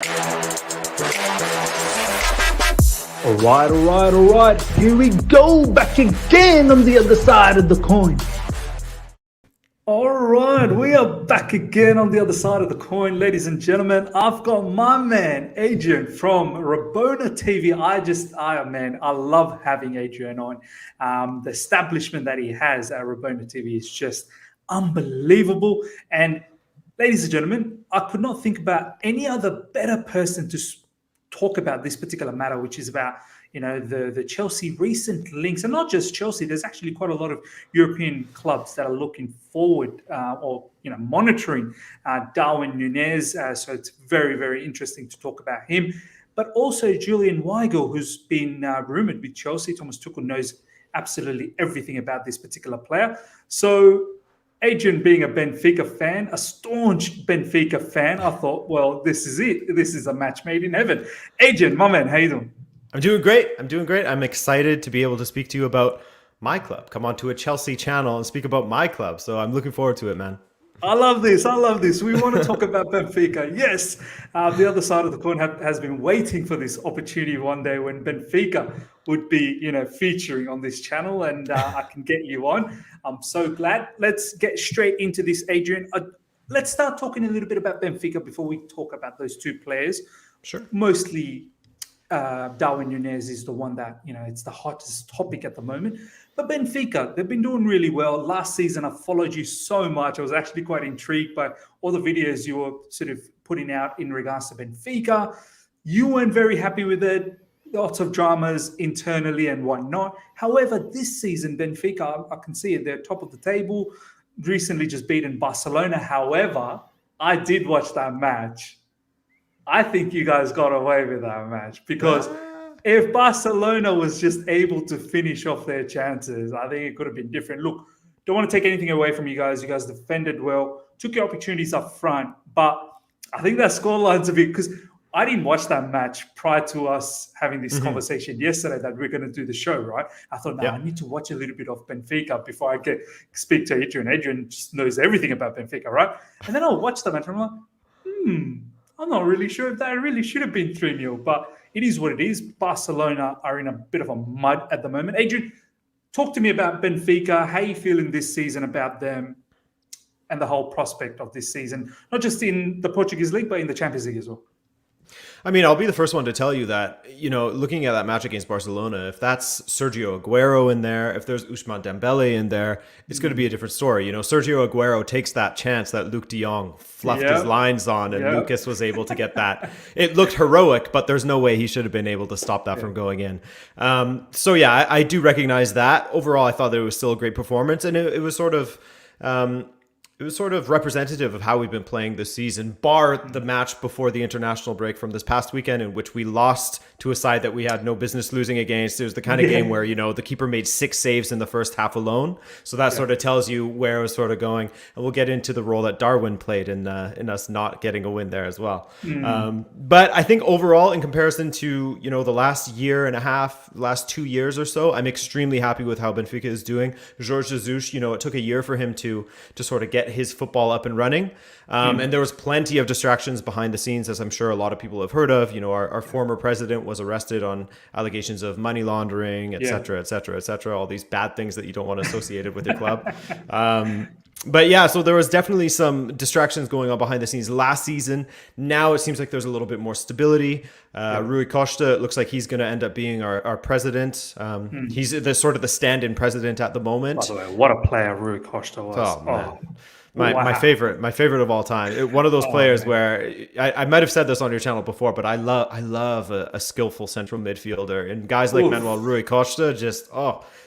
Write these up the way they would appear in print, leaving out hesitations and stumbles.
All right. Here we go, back again on the other side of the coin. All right, we are back again on the other side of the coin, ladies and gentlemen. I've got my man Adrian from Rabona TV. I love having Adrian on. The establishment that he has at Rabona TV is just unbelievable. And ladies and gentlemen, I could not think about any other better person to talk about this particular matter, which is about the Chelsea recent links, and not just Chelsea. There's actually quite a lot of European clubs that are looking forward or monitoring Darwin Núñez. So it's very, very interesting to talk about him. But also Julian Weigl, who's been rumored with Chelsea. Thomas Tuchel knows absolutely everything about this particular player. So Adrian, being a Benfica fan, a staunch Benfica fan, I thought, well, this is it. This is a match made in heaven. Adrian, my man, how you doing? I'm doing great. I'm excited to be able to speak to you about my club. Come onto a Chelsea channel and speak about my club. So I'm looking forward to it, man. I love this. We want to talk about Benfica. Yes, the other side of the coin has been waiting for this opportunity one day when Benfica would be, featuring on this channel, and I can get you on. I'm so glad. Let's get straight into this, Adrian. Let's start talking a little bit about Benfica before we talk about those two players. Sure. Mostly Darwin Núñez is the one that, it's the hottest topic at the moment. But Benfica, they've been doing really well. Last season, I followed you so much. I was actually quite intrigued by all the videos you were sort of putting out in regards to Benfica. You weren't very happy with it. Lots of dramas internally and whatnot. However, this season, Benfica, I can see it, they're top of the table, recently just beaten Barcelona. However, I did watch that match. I think you guys got away with that match because if Barcelona was just able to finish off their chances, I think it could have been different. Look, don't want to take anything away from you guys. You guys defended well, took your opportunities up front, but I think that scoreline's a bit, because I didn't watch that match prior to us having this conversation yesterday that we're going to do the show, right? I thought, I need to watch a little bit of Benfica before I speak to Adrian. Adrian just knows everything about Benfica, right? And then I'll watch the match and I'm like, I'm not really sure if that really should have been 3-0, but it is what it is. Barcelona are in a bit of a mud at the moment. Adrian, talk to me about Benfica. How are you feeling this season about them and the whole prospect of this season, not just in the Portuguese League, but in the Champions League as well? I mean, I'll be the first one to tell you that, looking at that match against Barcelona, if that's Sergio Aguero in there, if there's Ousmane Dembele in there, it's going to be a different story. Sergio Aguero takes that chance that Luuk de Jong fluffed his lines on, and Lucas was able to get that. It looked heroic, but there's no way he should have been able to stop that from going in. I do recognize that. Overall, I thought that it was still a great performance, and it was sort of... It was sort of representative of how we've been playing this season, bar the match before the international break from this past weekend, in which we lost to a side that we had no business losing against. It was the kind of game where, the keeper made 6 saves in the first half alone. So that sort of tells you where it was sort of going. And we'll get into the role that Darwin played in us not getting a win there as well. But I think overall, in comparison to, the last year and a half, last 2 years or so, I'm extremely happy with how Benfica is doing. Jorge Jesus, it took a year for him to sort of get his football up and running. And there was plenty of distractions behind the scenes, as I'm sure a lot of people have heard of. Our former president was arrested on allegations of money laundering, et cetera, et cetera, et cetera, all these bad things that you don't want associated with your club. So there was definitely some distractions going on behind the scenes last season. Now it seems like there's a little bit more stability. Rui Costa, it looks like he's going to end up being our president. He's the sort of the stand-in president at the moment. By the way, what a player Rui Costa was. Oh, man. My favorite of all time. One of those players where I might have said this on your channel before, but I love a skillful central midfielder, and guys like Manuel Rui Costa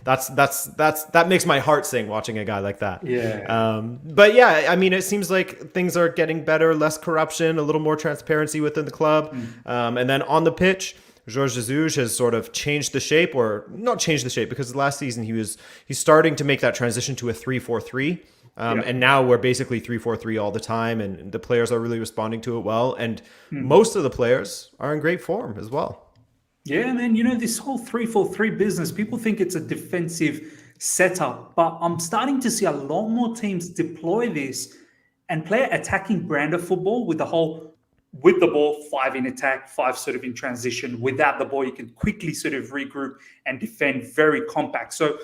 that makes my heart sing watching a guy like that. It seems like things are getting better, less corruption, a little more transparency within the club, and then on the pitch, Jorge Jesus has sort of changed the shape, or not changed the shape, because last season he's starting to make that transition to a 3-4-3. And now we're basically 3-4-3 all the time, and the players are really responding to it well. And most of the players are in great form as well. Yeah, man. This whole 3-4-3 business, people think it's a defensive setup, but I'm starting to see a lot more teams deploy this and play attacking brand of football with the whole with the ball, 5 in attack, 5 sort of in transition. Without the ball, you can quickly sort of regroup and defend, very compact. So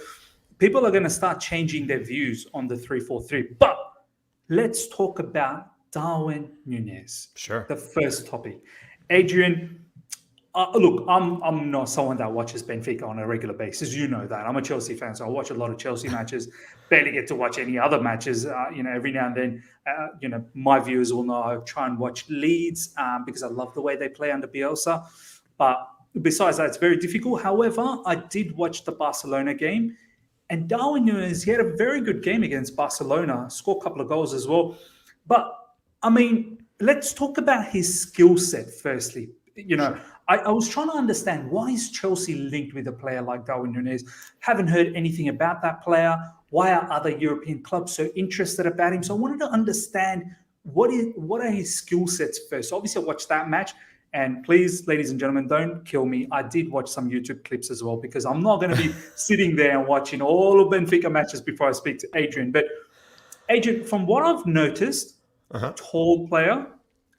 people are going to start changing their views on the 3-4-3. But let's talk about Darwin Núñez. Sure. The first topic. Adrian, look, I'm not someone that watches Benfica on a regular basis. You know that. I'm a Chelsea fan, so I watch a lot of Chelsea matches. Barely get to watch any other matches. Every now and then, my viewers will know I try and watch Leeds because I love the way they play under Bielsa. But besides that, it's very difficult. However, I did watch the Barcelona game. And Darwin Núñez, he had a very good game against Barcelona, scored a couple of goals as well. But, I mean, let's talk about his skill set firstly. I was trying to understand, why is Chelsea linked with a player like Darwin Núñez? Haven't heard anything about that player. Why are other European clubs so interested about him? So I wanted to understand what are his skill sets first. So obviously, I watched that match. And please, ladies and gentlemen, don't kill me. I did watch some YouTube clips as well, because I'm not going to be sitting there and watching all of Benfica matches before I speak to Adrian. But Adrian, from what I've noticed, tall player.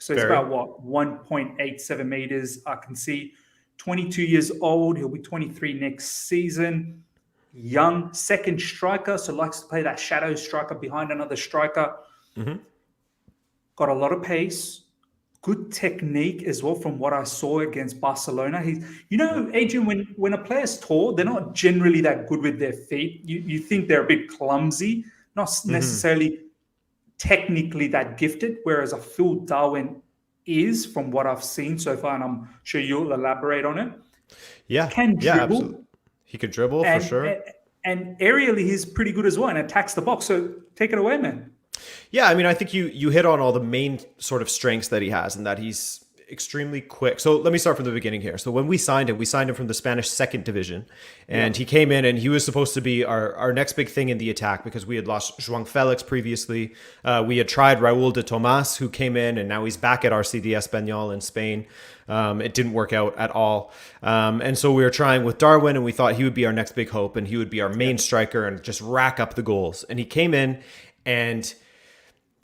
So it's about 1.87 meters. I can see 22 years old. He'll be 23 next season. Young, second striker. So likes to play that shadow striker behind another striker. Got a lot of pace. Good technique as well from what I saw against Barcelona. Adrian, when a player's tall, they're not generally that good with their feet. You think they're a bit clumsy, not necessarily technically that gifted, whereas I feel Darwin is, from what I've seen so far, and I'm sure you'll elaborate on it. Can dribble. Absolutely. He could dribble for sure. And aerially, he's pretty good as well and attacks the box. So take it away, man. Yeah, I mean, I think you hit on all the main sort of strengths that he has, and that he's extremely quick. So let me start from the beginning here. So when we signed him from the Spanish second division, and he came in and he was supposed to be our next big thing in the attack, because we had lost João Felix previously. We had tried Raúl de Tomás, who came in, and now he's back at RCD Espanyol in Spain. It didn't work out at all. And so we were trying with Darwin, and we thought he would be our next big hope, and he would be our main striker and just rack up the goals. And he came in and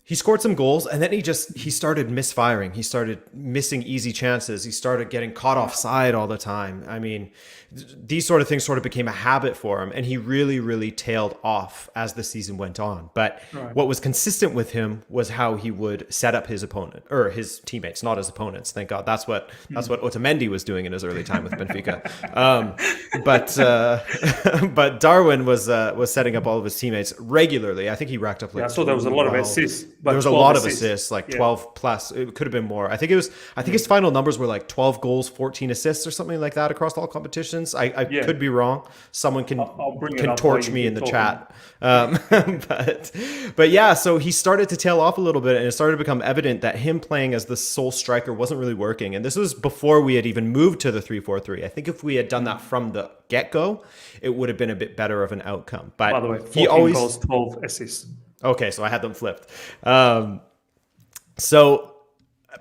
he scored some goals, and then he started misfiring. He started missing easy chances. He started getting caught offside all the time. I mean, these sort of things sort of became a habit for him, and he really, really tailed off as the season went on. But what was consistent with him was how he would set up his opponent, or his teammates, not his opponents. Thank God. That's what Otamendi was doing in his early time with Benfica. But Darwin was setting up all of his teammates regularly. I think he racked up I saw there was a lot of assists. There was a lot of assists, like 12 plus. It could have been more. I think his final numbers were like 12 goals, 14 assists, or something like that across all competitions. I could be wrong. Someone can torch me in the chat. But yeah, so he started to tail off a little bit, and it started to become evident that him playing as the sole striker wasn't really working. And this was before we had even moved to the 3-4-3. I think if we had done that from the get-go, it would have been a bit better of an outcome. But by the way, 14 goals, 12 assists. Okay, so I had them flipped. So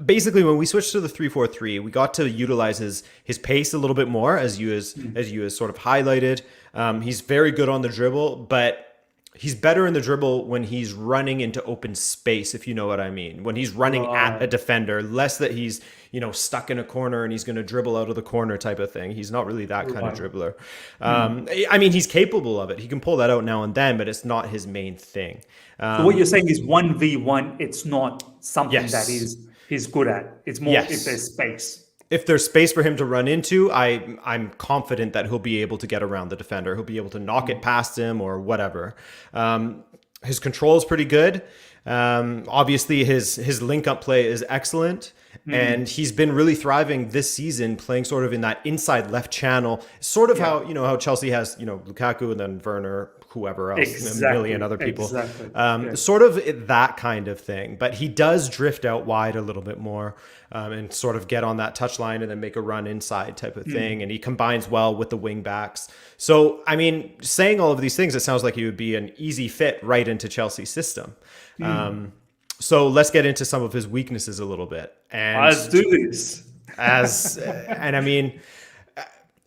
basically, when we switched to the 3-4-3, we got to utilize his pace a little bit more, as you sort of highlighted. He's very good on the dribble, but he's better in the dribble when he's running into open space, if you know what I mean. When he's running at a defender, less that he's stuck in a corner and he's going to dribble out of the corner type of thing. He's not really that kind of dribbler. I mean, he's capable of it. He can pull that out now and then, but it's not his main thing. So what you're saying is 1v1, it's not something that he's good at. It's more if there's space. If there's space for him to run into, I'm confident that he'll be able to get around the defender. He'll be able to knock it past him or whatever. His control is pretty good. Obviously, his link-up play is excellent. And he's been really thriving this season, playing sort of in that inside left channel, sort of how Chelsea has Lukaku and then Werner, whoever else, a million other people, sort of that kind of thing. But he does drift out wide a little bit more and sort of get on that touchline and then make a run inside type of thing. And he combines well with the wing backs. So, I mean, saying all of these things, it sounds like he would be an easy fit right into Chelsea's system. So let's get into some of his weaknesses a little bit. And let's do this. And I mean,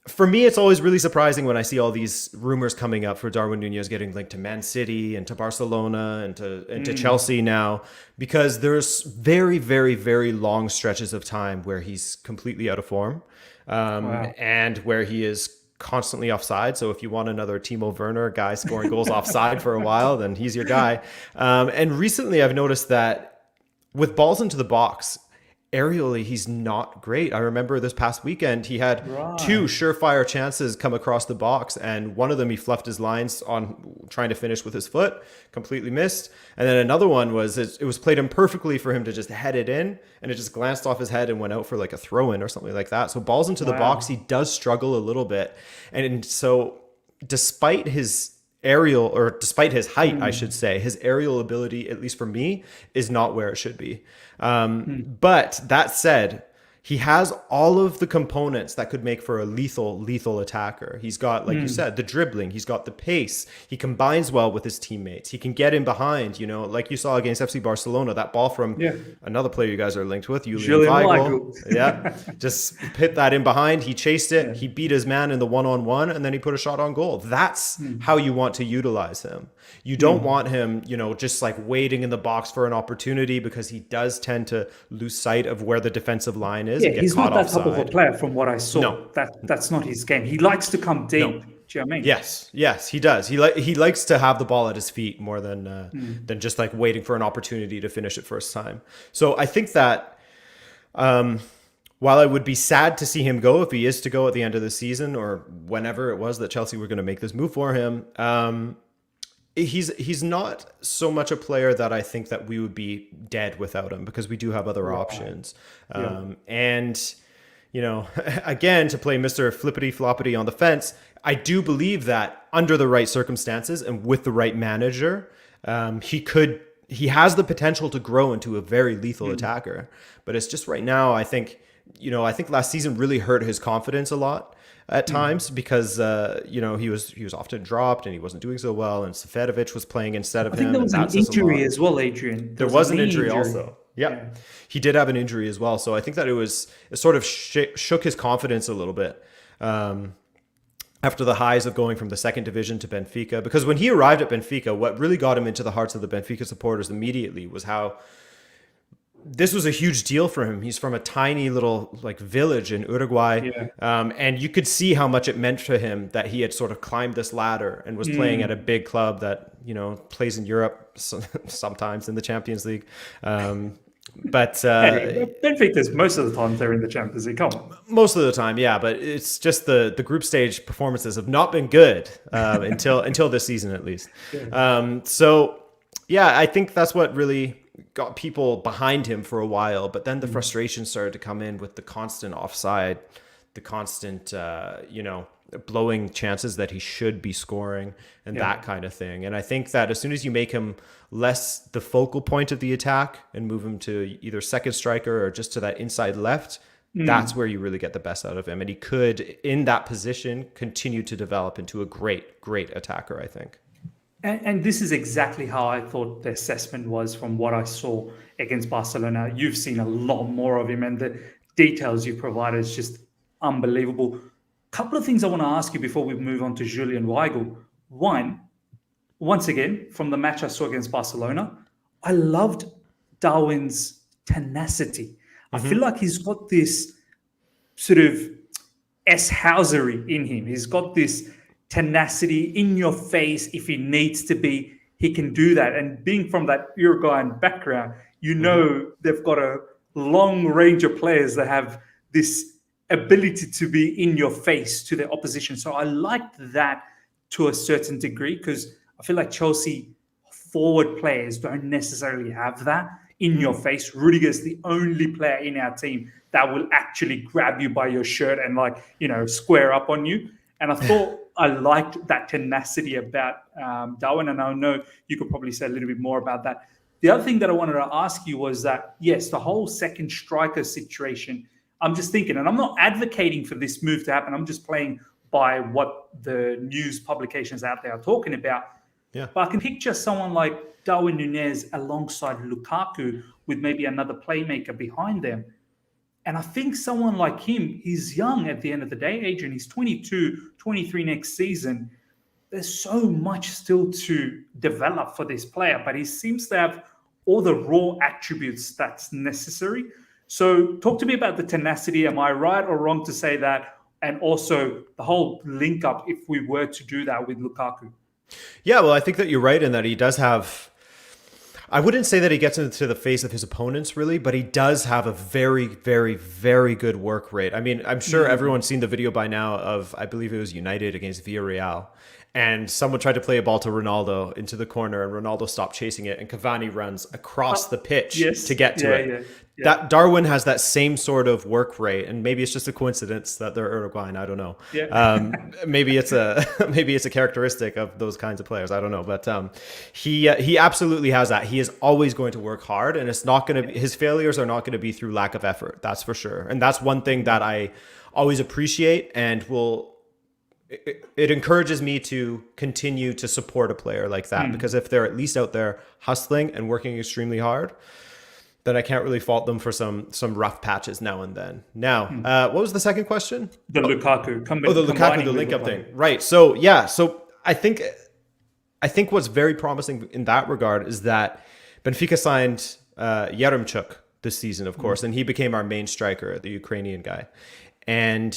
For me, it's always really surprising when I see all these rumors coming up for Darwin Nunez getting linked to Man City and to Barcelona and to Chelsea now, because there's very, very, very long stretches of time where he's completely out of form, Wow. and where he is constantly offside. So if you want another Timo Werner guy scoring goals offside for a while, then he's your guy. And recently, I've noticed that with balls into the box, aerially, he's not great. I remember this past weekend, he had Right. two surefire chances come across the box, and one of them he fluffed his lines on trying to finish with his foot, completely missed. And then another one was it was played in perfectly for him to just head it in, and it just glanced off his head and went out for like a throw in or something like that. So balls into the Wow. box, he does struggle a little bit. And so despite his despite his height, I should say, his aerial ability, at least for me, is not where it should be. But that said, he has all of the components that could make for a lethal attacker. He's got, like you said, the dribbling. He's got the pace. He combines well with his teammates. He can get in behind, like you saw against FC Barcelona, that ball from another player you guys are linked with, Julian Weigl. Yeah, just hit that in behind. He chased it. Yeah. He beat his man in the one-on-one, and then he put a shot on goal. That's how you want to utilize him. You don't want him, just like waiting in the box for an opportunity, because he does tend to lose sight of where the defensive line is. Yeah, he's not that type of a player from what I saw. No. That's not his game. He likes to come deep. No. Do you know what I mean? Yes, he does. He likes to have the ball at his feet more than just like waiting for an opportunity to finish it first time. So I think that while I would be sad to see him go, if he is to go at the end of the season or whenever it was that Chelsea were going to make this move for him, he's not so much a player that I think that we would be dead without him, because we do have other options. And, again, to play Mr. Flippity Floppity on the fence, I do believe that under the right circumstances and with the right manager, he has the potential to grow into a very lethal attacker. But it's just right now, I think last season really hurt his confidence a lot at times, because he was often dropped and he wasn't doing so well, and Seferovic was playing instead of him. I think there was an injury as well, Adrian. There was an injury also. Yeah, he did have an injury as well. So I think that it sort of shook his confidence a little bit after the highs of going from the second division to Benfica. Because when he arrived at Benfica, what really got him into the hearts of the Benfica supporters immediately was how this was a huge deal for him. He's from a tiny little village in Uruguay. And you could see how much it meant to him that he had sort of climbed this ladder and was playing at a big club that, plays in Europe, sometimes in the Champions League. But Benfica's most of the time they're in the Champions League. Come on. Most of the time, yeah. But it's just the group stage performances have not been good until this season, at least. So, I think that's what really got people behind him for a while, but then the frustration started to come in with the constant offside, the constant, blowing chances that he should be scoring and that kind of thing. And I think that as soon as you make him less the focal point of the attack and move him to either second striker or just to that inside left, that's where you really get the best out of him. And he could, in that position, continue to develop into a great, great attacker, I think. And this is exactly how I thought the assessment was from what I saw against Barcelona. You've seen a lot more of him, and the details you provided is just unbelievable. Couple of things I want to ask you before we move on to Julian Weigl. One, once again, from the match I saw against Barcelona, I loved Darwin's tenacity. I feel like he's got this sort of S-housery in him. He's got this tenacity in your face. If he needs to be, he can do that. And being from that Uruguayan background, they've got a long range of players that have this ability to be in your face to the opposition. So I liked that to a certain degree, because I feel like Chelsea forward players don't necessarily have that in your face. Rudiger's the only player in our team that will actually grab you by your shirt and square up on you. And I thought I liked that tenacity about Darwin, and I know you could probably say a little bit more about that. The other thing that I wanted to ask you was that, yes, the whole second striker situation, I'm just thinking, and I'm not advocating for this move to happen, I'm just playing by what the news publications out there are talking about. Yeah. But I can picture someone like Darwin Nunez alongside Lukaku with maybe another playmaker behind them. And I think someone like him, he's young at the end of the day, Adrian. He's 22, 23 next season. There's so much still to develop for this player, but he seems to have all the raw attributes that's necessary. So talk to me about the tenacity. Am I right or wrong to say that? And also the whole link up if we were to do that with Lukaku. Yeah, well, I think that you're right in that he does have, I wouldn't say that he gets into the face of his opponents really, but he does have a very, very, very good work rate. I mean, I'm sure everyone's seen the video by now of, I believe it was United against Villarreal. And someone tried to play a ball to Ronaldo into the corner, and Ronaldo stopped chasing it, and Cavani runs across the pitch to get to it. Yeah. That Darwin has that same sort of work rate, and maybe it's just a coincidence that they're Uruguayan. I don't know. Yeah. Maybe it's a characteristic of those kinds of players. I don't know, but he absolutely has that. He is always going to work hard, and it's not going to. His failures are not going to be through lack of effort. That's for sure, and that's one thing that I always appreciate, and will. It encourages me to continue to support a player like that, because if they're at least out there hustling and working extremely hard, then I can't really fault them for some rough patches now and then. Now, what was the second question? The Lukaku. The link-up thing. Right. So, yeah. So I think what's very promising in that regard is that Benfica signed Yaremchuk this season, of course, and he became our main striker, the Ukrainian guy. And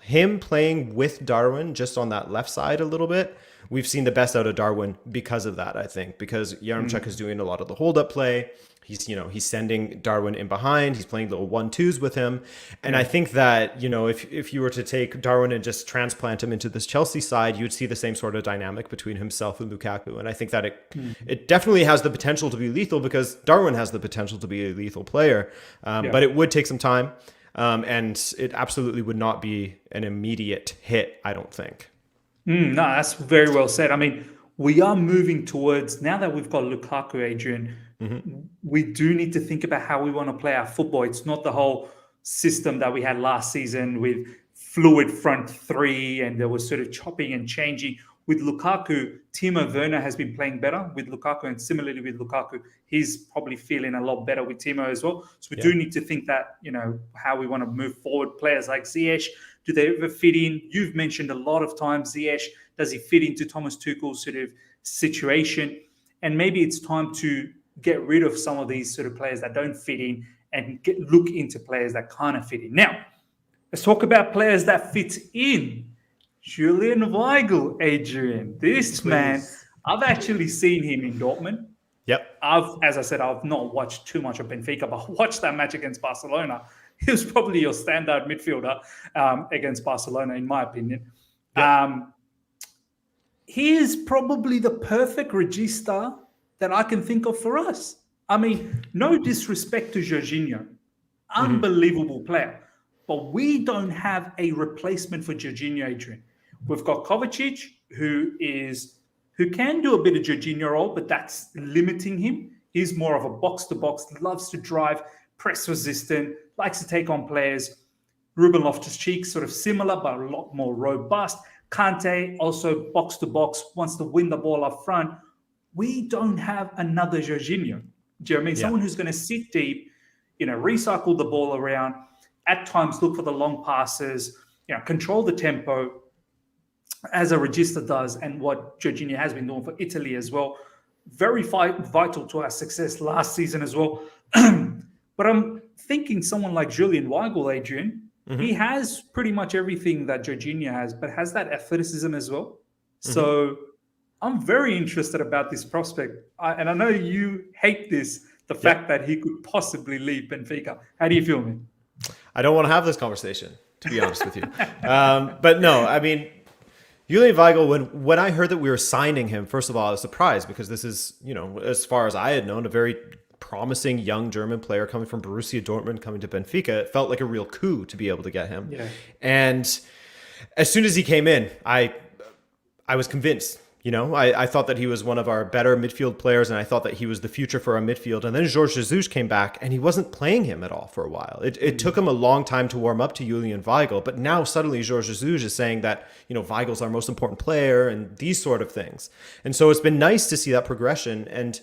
him playing with Darwin just on that left side a little bit, we've seen the best out of Darwin because of that, I think, because Yaremchuk is doing a lot of the hold-up play. He's sending Darwin in behind. He's playing little 1-2s with him. And I think that, if you were to take Darwin and just transplant him into this Chelsea side, you'd see the same sort of dynamic between himself and Lukaku. And I think that it definitely has the potential to be lethal, because Darwin has the potential to be a lethal player. But it would take some time. And it absolutely would not be an immediate hit, I don't think. No, that's very well said. I mean, we are moving towards, now that we've got Lukaku, Adrian, we do need to think about how we want to play our football. It's not the whole system that we had last season with fluid front three and there was sort of chopping and changing. With Lukaku, Timo Werner has been playing better with Lukaku, and similarly with Lukaku, he's probably feeling a lot better with Timo as well. So we do need to think that, how we want to move forward. Players like Ziyech, do they ever fit in? You've mentioned a lot of times Ziyech, does he fit into Thomas Tuchel's sort of situation? And maybe it's time to get rid of some of these sort of players that don't fit in and look into players that kind of fit in. Now, let's talk about players that fit in. Julian Weigl, Adrian. This man, I've actually seen him in Dortmund. Yep. As I said, I've not watched too much of Benfica, but I watched that match against Barcelona. He was probably your standout midfielder against Barcelona, in my opinion. Yep. He is probably the perfect regista that I can think of for us. I mean, no disrespect to Jorginho. Unbelievable player. But we don't have a replacement for Jorginho, Adrian. We've got Kovacic, who can do a bit of Jorginho role, but that's limiting him. He's more of a box-to-box, loves to drive, press resistant, likes to take on players. Ruben Loftus-Cheek, sort of similar, but a lot more robust. Kante, also box-to-box, wants to win the ball up front. We don't have another Jorginho. Do you know what I mean? Yeah. Someone who's going to sit deep, recycle the ball around, at times look for the long passes, control the tempo, as a regista does, and what Jorginho has been doing for Italy as well. Very vital to our success last season as well. But I'm thinking someone like Julian Weigl, Adrian, he has pretty much everything that Jorginho has, but has that athleticism as well. So I'm very interested about this prospect. And I know you hate this, the fact that he could possibly leave Benfica. How do you feel, man? I don't want to have this conversation, to be honest with you. But no, I mean, Julian Weigl, when I heard that we were signing him, first of all, I was surprised because this is, as far as I had known, a very promising young German player coming from Borussia Dortmund, coming to Benfica. It felt like a real coup to be able to get him. Yeah. And as soon as he came in, I was convinced. I thought that he was one of our better midfield players, and I thought that he was the future for our midfield. And then Jorge Jesus came back, and he wasn't playing him at all for a while. It took him a long time to warm up to Julian Weigl, but now suddenly Jorge Jesus is saying that, Weigl's our most important player and these sort of things. And so it's been nice to see that progression. And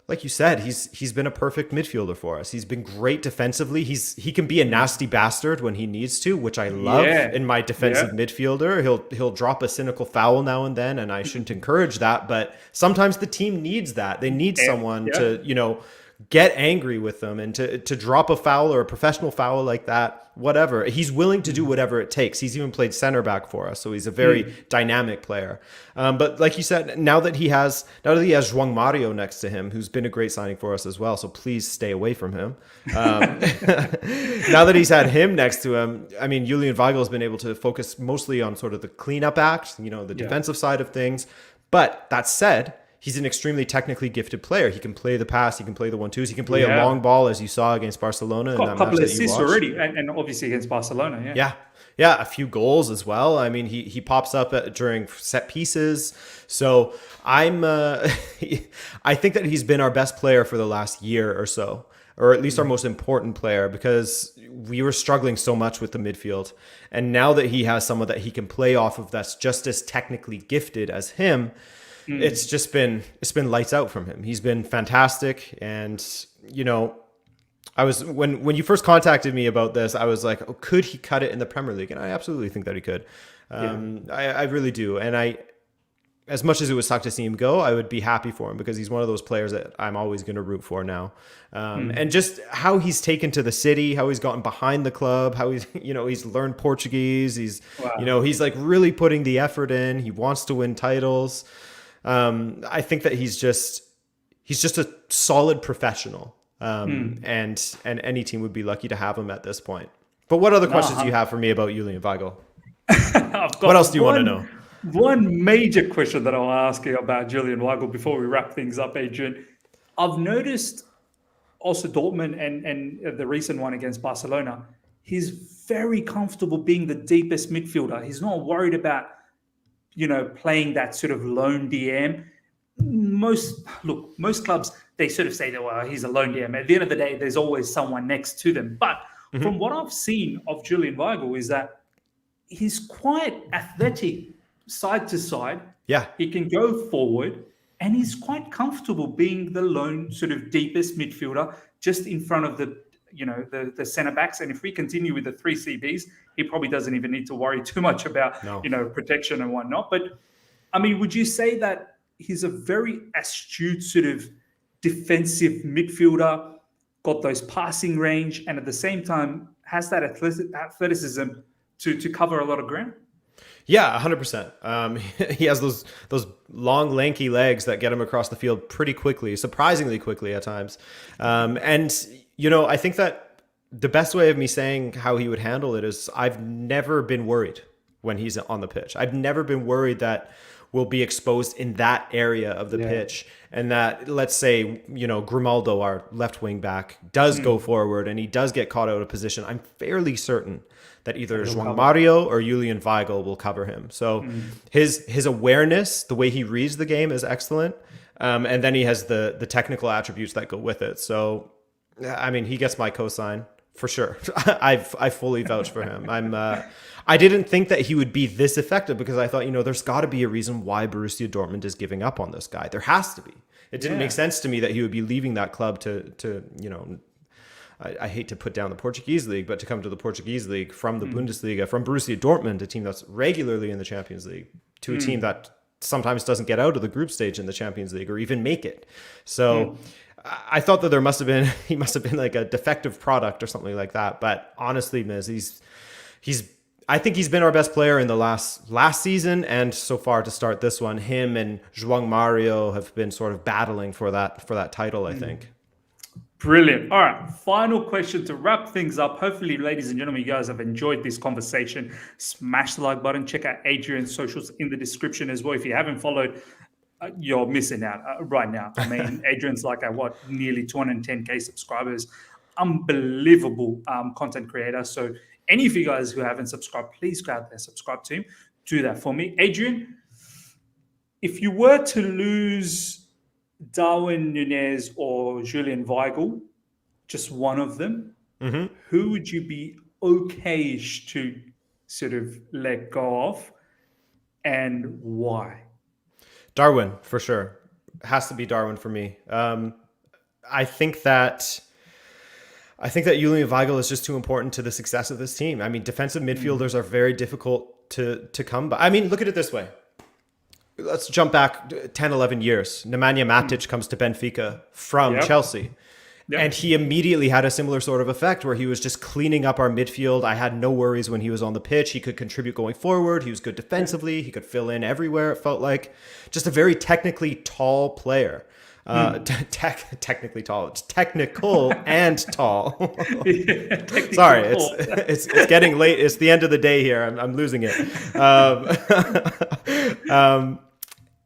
like you said, he's been a perfect midfielder for us. He's been great defensively. He can be a nasty bastard when he needs to, which I love Yeah. in my defensive Yeah. midfielder. He'll drop a cynical foul now and then, and I shouldn't encourage that, but sometimes the team needs that. They need someone Yeah. to, get angry with them and to drop a foul or a professional foul like that, whatever. He's willing to do whatever it takes. He's even played center back for us, so he's a very dynamic player. But like you said, now that he has João Mario next to him, who's been a great signing for us as well, so please stay away from him. Now that he's had him next to him, I mean, Julian Weigl has been able to focus mostly on sort of the cleanup act, the defensive side of things. But that said, he's an extremely technically gifted player. He can play the pass. He can play the 1-2s. He can play a long ball, as you saw against Barcelona. In Got that a couple match of that you assists watched. already, and obviously against Barcelona. Yeah, a few goals as well. I mean, he pops up during set pieces. So I think that he's been our best player for the last year or so, or at least our most important player, because we were struggling so much with the midfield. And now that he has someone that he can play off of that's just as technically gifted as him, it's been lights out from him. He's been fantastic. And, I was, when you first contacted me about this, I was like, oh, could he cut it in the Premier League? And I absolutely think that he could. I really do. And as much as it would suck to see him go, I would be happy for him because he's one of those players that I'm always going to root for now. And just how he's taken to the city, how he's gotten behind the club, how he's, he's learned Portuguese. He's, he's like really putting the effort in. He wants to win titles. I think that he's just a solid professional. And any team would be lucky to have him at this point. But what other questions do you have for me about Julian Weigl? What else do you want to know? One major question that I'll ask you about Julian Weigl before we wrap things up, Adrian. I've noticed also Dortmund and the recent one against Barcelona, he's very comfortable being the deepest midfielder. He's not worried about, playing that sort of lone DM. Most clubs, they sort of say that, well, he's a lone DM. At the end of the day, there's always someone next to them. But from what I've seen of Julian Weigl is that he's quite athletic side to side. Yeah. He can go forward and he's quite comfortable being the lone sort of deepest midfielder just in front of the center backs. And if we continue with the 3 CBs, he probably doesn't even need to worry too much about, protection and whatnot. But I mean, would you say that he's a very astute sort of defensive midfielder, got those passing range, and at the same time has that athleticism to cover a lot of ground? Yeah, 100%. He has those long, lanky legs that get him across the field pretty quickly, surprisingly quickly at times. I think that the best way of me saying how he would handle it is I've never been worried when he's on the pitch. I've never been worried that we'll be exposed in that area of the pitch. And that, let's say, Grimaldo, our left wing back, does go forward and he does get caught out of position. I'm fairly certain that either João Mario or Julian Weigl will cover him. So his awareness, the way he reads the game is excellent. And then he has the technical attributes that go with it. So, I mean, he gets my cosign for sure. I fully vouch for him. I didn't think that he would be this effective because I thought, there's got to be a reason why Borussia Dortmund is giving up on this guy. There has to be. It didn't make sense to me that he would be leaving that club to I hate to put down the Portuguese league, but to come to the Portuguese league from the Bundesliga, from Borussia Dortmund, a team that's regularly in the Champions League, to a team that sometimes doesn't get out of the group stage in the Champions League or even make it. So I thought that he must have been like a defective product or something like that. But honestly, Miz, I think he's been our best player in the last season and so far to start this one. Him and João Mario have been sort of battling for that title, I think. Brilliant. All right. Final question to wrap things up. Hopefully, ladies and gentlemen, you guys have enjoyed this conversation. Smash the like button. Check out Adrian's socials in the description as well. If you haven't followed, you're missing out right now. I mean, Adrian's like nearly 210K subscribers. Unbelievable content creator. So any of you guys who haven't subscribed, please go out there, subscribe to him. Do that for me. Adrian, if you were to lose Darwin Núñez or Julian Weigl, just one of them, who would you be okay-ish to sort of let go of and why? Darwin, for sure. Has to be Darwin for me. I think that Julian Weigl is just too important to the success of this team. I mean, defensive midfielders are very difficult to come by. I mean, look at it this way. Let's jump back 10, 11 years. Nemanja Matic comes to Benfica from Chelsea. Yep. And he immediately had a similar sort of effect where he was just cleaning up our midfield. I had no worries when he was on the pitch. He could contribute going forward. He was good defensively. He could fill in everywhere, it felt like. Just a very technically tall player. Technically tall. It's technical and tall. Sorry, it's getting late. It's the end of the day here. I'm losing it.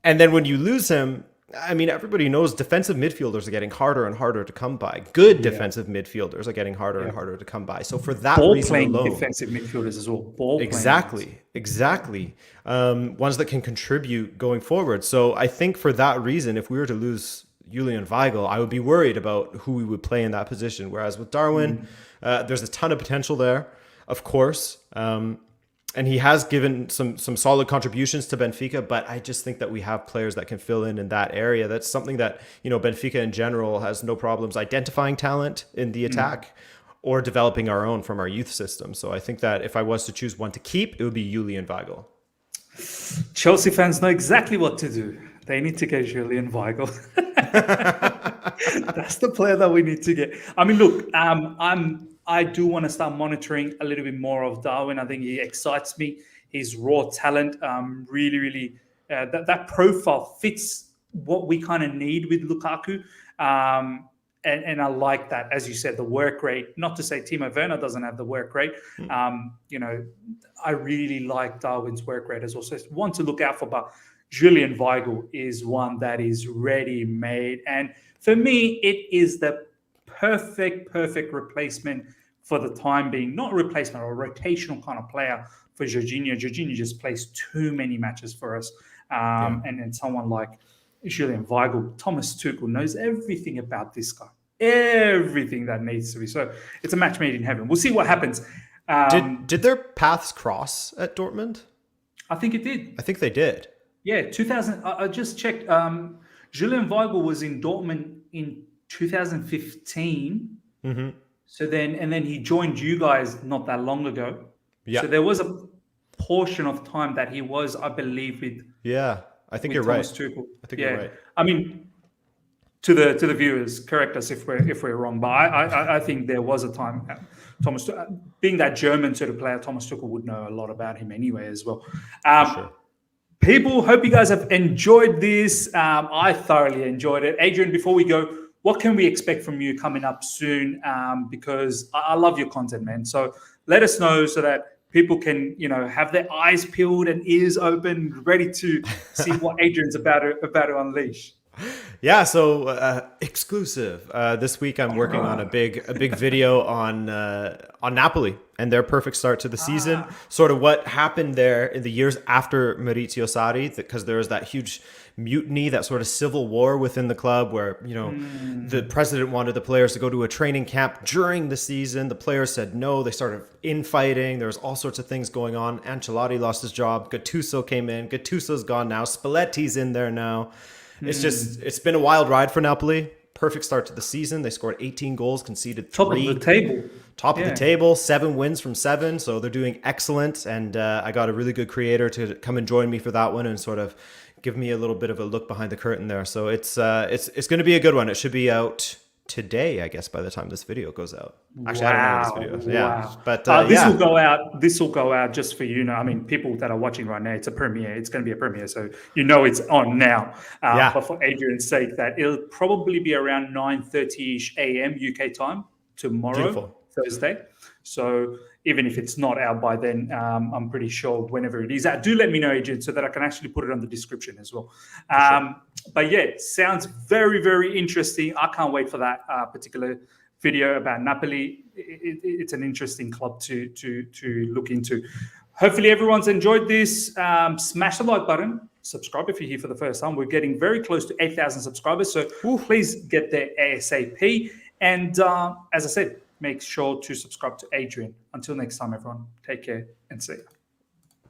And then when you lose him, I mean, everybody knows defensive midfielders are getting harder and harder to come by. Good defensive midfielders are getting harder and harder to come by. So for that reason alone, defensive midfielders as well. Exactly. Ones that can contribute going forward. So I think for that reason, if we were to lose Julian Weigl, I would be worried about who we would play in that position. Whereas with Darwin, there's a ton of potential there, of course. And he has given some solid contributions to Benfica, but I just think that we have players that can fill in that area. That's something that, Benfica in general has no problems identifying talent in the attack or developing our own from our youth system. So I think that if I was to choose one to keep, it would be Julian Weigl. Chelsea fans know exactly what to do. They need to get Julian Weigl. That's the player that we need to get. I mean, look, I do want to start monitoring a little bit more of Darwin. I think he excites me. His raw talent, really, that profile fits what we kind of need with Lukaku. And I like that, as you said, the work rate. Not to say Timo Werner doesn't have the work rate. I really like Darwin's work rate as well. So it's one to look out for. But Julian Weigl is one that is ready-made. And for me, it is the perfect replacement for the time being. Not a replacement, or a rotational kind of player for Jorginho. Jorginho just plays too many matches for us. And then someone like Julian Weigl, Thomas Tuchel knows everything about this guy. Everything that needs to be. So it's a match made in heaven. We'll see what happens. Did their paths cross at Dortmund? I think it did. I think they did. Yeah, 2000. I just checked. Julian Weigl was in Dortmund in 2015. Mm-hmm. So then he joined you guys not that long ago. Yeah. So there was a portion of time that he was, I believe, with. Yeah, I think you're Thomas right. Tuchel. I think you're right. I mean, to the viewers, correct us if we're wrong, but I think there was a time. Thomas, being that German sort of player, Thomas Tuchel would know a lot about him anyway as well. Sure. People, hope you guys have enjoyed this. I thoroughly enjoyed it. Adrian, before we go, what can we expect from you coming up soon? Because I love your content, man. So let us know so that people can, have their eyes peeled and ears open, ready to see what Adrian's about to unleash. Yeah, so exclusive. This week I'm working on a big video on Napoli and their perfect start to the season. Sort of what happened there in the years after Maurizio Sarri, because there was that huge mutiny, that sort of civil war within the club where, the president wanted the players to go to a training camp during the season. The players said no. They started infighting. There was all sorts of things going on. Ancelotti lost his job. Gattuso came in. Gattuso's gone now. Spalletti's in there now. It's been a wild ride for Napoli. Perfect start to the season. They scored 18 goals, conceded 3. Top of the table. Top of the table, 7 wins from 7. So they're doing excellent. And I got a really good creator to come and join me for that one and sort of give me a little bit of a look behind the curtain there. So it's going to be a good one. It should be out today, I guess, by the time this video goes out. Actually, I don't know this video. Yeah, wow. But this will go out. This will go out just for I mean, people that are watching right now, it's a premiere. It's going to be a premiere, so it's on now. But for Adrian's sake, that it'll probably be around 9:30ish a.m. UK time tomorrow, Thursday. So even if it's not out by then, I'm pretty sure whenever it is out, do let me know, Adrian, so that I can actually put it on the description as well. Sure. But yeah, sounds very, very interesting. I can't wait for that particular video about Napoli. It's an interesting club to look into. Hopefully everyone's enjoyed this. Smash the like button. Subscribe if you're here for the first time. We're getting very close to 8,000 subscribers, so please get there ASAP. And as I said, make sure to subscribe to Adrian. Until next time, everyone, take care and see you.